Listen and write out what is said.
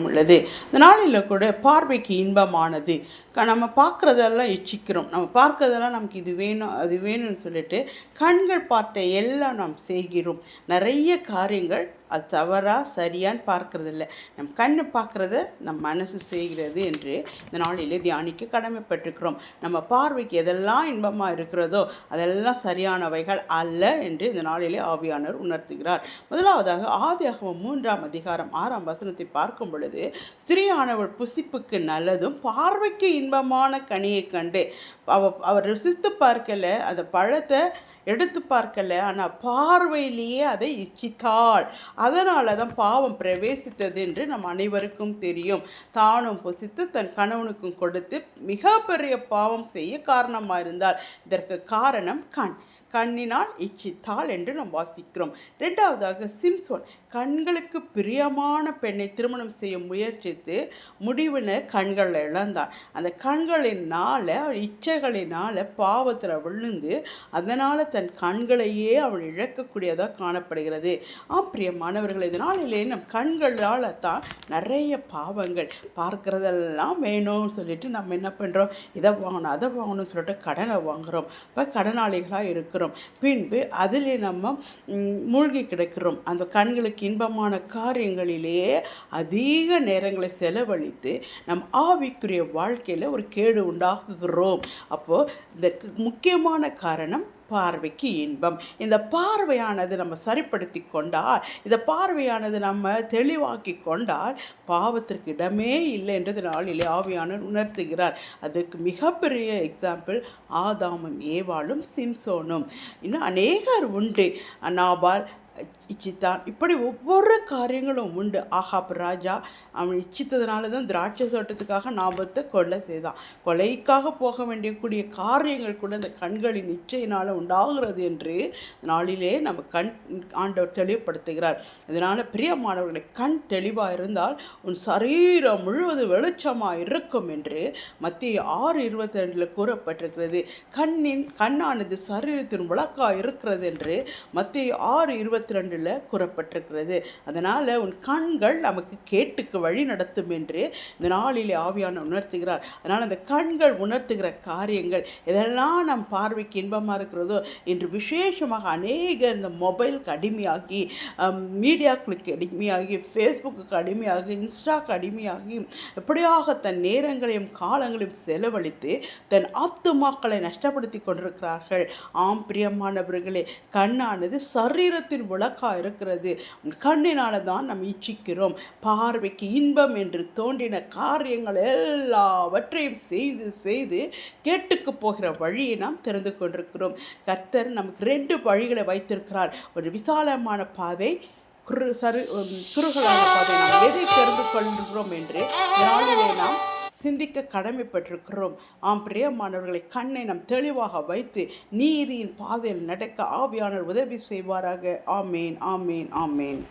உள்ளது. இந்த நாளில் கூட பார்வைக்கு இன்பமானது. நம்ம பார்க்குறதெல்லாம் இச்சிக்கிறோம். நம்ம பார்க்குறதெல்லாம் நமக்கு இது வேணும் அது வேணும்னு சொல்லிட்டு கண்கள் பார்த்த எல்லாம் நாம் செய்கிறோம். நிறைய காரியங்கள் அது தவறா சரியான்னு பார்க்கறதில்ல. நம் கண்ணு பார்க்குறத நம் மனசு செய்கிறது என்று இந்த நாளிலே தியானிக்க கடமைப்பட்டிருக்கிறோம். நம்ம பார்வைக்கு எதெல்லாம் இன்பமாக இருக்கிறதோ அதெல்லாம் சரியானவைகள் அல்ல என்று இந்த நாளிலே ஆவியானவர் உணர்த்துகிறார். முதலாவதாக ஆதியாகமம் 3ஆம் அதிகாரம் 6ஆம் வசனத்தை பார்க்கும் பொழுது, ஸ்திரீயானவள் புசிப்புக்கு நல்லதும் பார்வைக்கு இன்பமான கனியை கண்டு அவர் ருசித்து பார்க்கல, அந்த பழத்தை எடுத்து பார்க்கல, ஆனால் பார்வையிலேயே அதை இச்சித்தாள். அதனால தான் பாவம் பிரவேசித்தது என்று நம் அனைவருக்கும் தெரியும். தானும் புசித்து தன் கணவனுக்கும் கொடுத்து மிக பெரிய பாவம் செய்ய காரணமாக இருந்தால். இதற்கு காரணம் கண்ணினால் இச்சித்தாள் என்று நாம் வாசிக்கிறோம். இரண்டாவதாக சிம்சோன் கண்களுக்கு பிரியமான பெண்ணை திருமணம் செய்ய முயற்சித்து முடிவில் கண்களை இழந்தான். அந்த கண்களினால் இச்சைகளினால் பாவத்தில் விழுந்து அதனால் தன் கண்களையே அவள் இழக்கக்கூடியதாக காணப்படுகிறது. பிரியமானவர்கள், இதனாலே நம் கண்களால் தான் நிறைய பாவங்கள். பார்க்குறதெல்லாம் வேணும்னு சொல்லிட்டு நம்ம என்ன பண்ணுறோம், இதை வாங்கணும் அதை வாங்கணும்னு சொல்லிட்டு கடனை வாங்குகிறோம். இப்போ கடனாளிகளாக இருக்கிறோம். பின்பு அதிலே நம்ம மூழ்கி கிடக்கிறோம். அந்த கண்களுக்கு இன்பமான காரியங்களிலேயே அதிக நேரங்களை செலவழித்து நம் ஆவிக்குரிய வாழ்க்கையில் ஒரு கேடு உண்டாக்குகிறோம். அப்போது இந்த முக்கியமான காரணம் பார்வைக்கு இன்பம். இந்த பார்வையானது நம்ம சரிப்படுத்தி கொண்டால், இந்த பார்வையானது நம்ம தெளிவாக்கி கொண்டால் பாவத்திற்கு இடமே இல்லை என்றது நாளிலே ஆவியானவர் உணர்த்துகிறார். அதுக்கு மிகப்பெரிய எக்ஸாம்பிள் ஆதாமும் ஏவாளும் சிம்சோனும். இன்னும் அநேகர் உண்டு. நாபால் இச்சித்தான், இப்படி ஒவ்வொரு காரியங்களும் உண்டு. ஆகாப் ராஜா அவன் இச்சித்ததுனால தான் திராட்சை தோட்டத்துக்காக நாபத்தை கொலை செய்தான். கொலைக்காக போக வேண்டியக்கூடிய காரியங்கள் கூட இந்த கண்களின் இச்சையினால் உண்டாகிறது என்று நாளிலே நம்ம ஆண்டவர் தெளிவுபடுத்துகிறார். இதனால் பிரியமானவர்களை கண் தெளிவாக இருந்தால் உன் சரீரம் முழுவதும் வெளிச்சமாக இருக்கும் என்று மத்திய 6:22 கூறப்பட்டிருக்கிறது. கண்ணானது சரீரத்தின் விளக்காக இருக்கிறது என்று மத்திய 6:22 கூறப்பட்டிருக்கிறது. அதனால் உன் கண்கள் நமக்கு கேட்டுக்கு வழி நடத்தும் என்று இந்த நாளிலே ஆவியான உணர்த்துகிறார். அதனால் அந்த கண்கள் உணர்த்துகிற காரியங்கள் எதெல்லாம் நம் பார்வைக்கு இன்பமாக இருக்கிறதோ, இன்று விசேஷமாக அநேக இந்த மொபைலுக்கு அடிமையாகி, மீடியாக்களுக்கு அடிமையாகி, ஃபேஸ்புக்கு அடிமையாகி, இன்ஸ்டாக்கு அடிமையாகி எப்படியாக தன் நேரங்களையும் காலங்களையும் செலவழித்து தன் ஆத்துமாக்களை நஷ்டப்படுத்தி கொண்டிருக்கிறார்கள். பிரியமானவர்களே, கண்ணானது சரீரத்தின் விளக்காக இருக்கிறது. கண்ணினால தான் நம்ம இச்சிக்கிறோம். பார்வைக்கு இன்பம் என்று தோன்றின காரியங்கள் எல்லாவற்றையும் செய்து செய்து கேட்டுக்கு போகிற வழியை நாம் தெரிந்து கொண்டிருக்கிறோம். கர்த்தர் நமக்கு 2 வழிகளை வைத்திருக்கிறார். ஒரு விசாலமான பாதை, குறுகலான பாதை. நாம் எதை தெரிந்து கொள்கிறோம் என்று நாளிலே நாம் சிந்திக்க கடமைப்பட்டிருக்கிறோம். பிரியமானவர்களை, கண்ணை நாம் தெளிவாக வைத்து நீதியின் பாதையில் நடக்க ஆவியானவர் உதவி செய்வாராக. ஆமேன், ஆமேன், ஆமேன்.